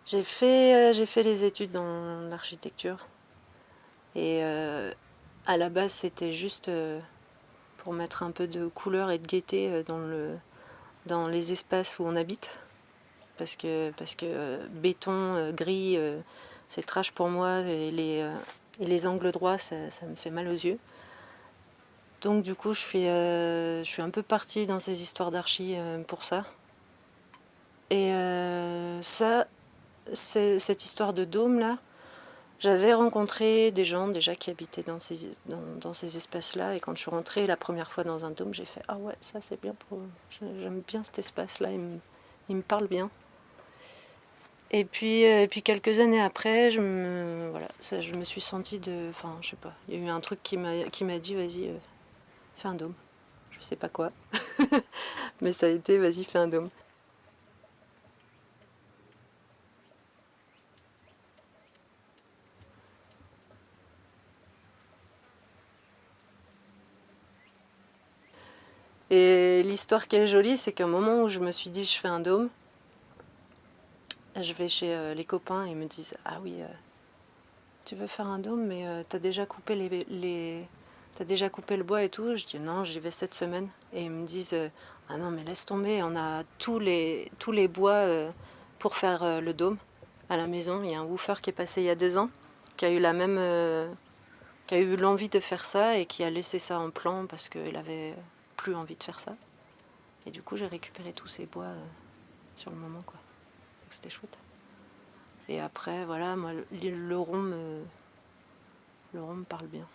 J'ai fait les études dans l'architecture et à la base c'était juste pour mettre un peu de couleur et de gaieté dans les espaces où on habite parce que béton, gris, c'est trash pour moi et les angles droits ça me fait mal aux yeux. Donc du coup je suis un peu partie dans ces histoires d'archi pour ça. Et cette histoire de dôme là, j'avais rencontré des gens déjà qui habitaient dans ces espaces-là, et quand je suis rentrée la première fois dans un dôme, j'ai fait ah ouais, ça c'est bien j'aime bien cet espace-là, il me parle bien. Et puis quelques années après, je me suis sentie enfin je sais pas, il y a eu un truc qui m'a dit vas-y, fais un dôme. Je sais pas quoi, mais ça a été vas-y, fais un dôme. Et l'histoire qui est jolie, c'est qu'à un moment où je me suis dit je fais un dôme, je vais chez les copains et ils me disent ah oui, tu veux faire un dôme, mais t'as déjà coupé t'as déjà coupé le bois et tout. Je dis non, j'y vais cette semaine. Et ils me disent ah non, mais laisse tomber, on a tous les bois pour faire le dôme à la maison. Il y a un woofer qui est passé il y a 2 ans, qui a eu qui a eu l'envie de faire ça et qui a laissé ça en plan parce qu'il avait plus envie de faire ça. Et du coup, j'ai récupéré tous ces bois sur le moment, quoi. Donc c'était chouette. Et après, voilà, moi, le rond me parle bien.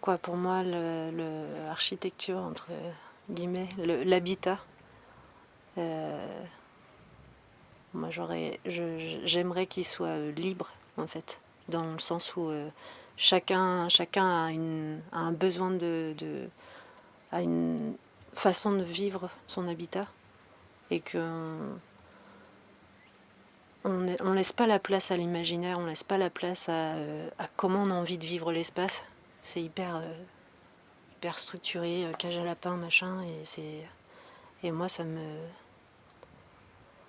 Quoi, pour moi, l'architecture, entre guillemets, l'habitat, euh, moi, j'aimerais qu'il soit libre, en fait, dans le sens où chacun a un besoin a une façon de vivre son habitat, et qu'on laisse pas la place à l'imaginaire, on laisse pas la place à comment on a envie de vivre l'espace. C'est hyper structuré, cage à lapin, machin, et moi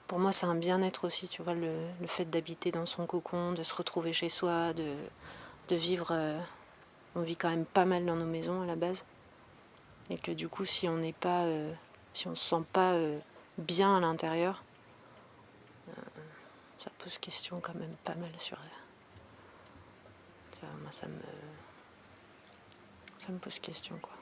pour moi c'est un bien-être aussi, tu vois, le fait d'habiter dans son cocon, de se retrouver chez soi, de vivre. On vit quand même pas mal dans nos maisons à la base, et que du coup si on se sent pas bien à l'intérieur, ça pose question quand même pas mal sur. Tu vois, moi ça me pose question, quoi.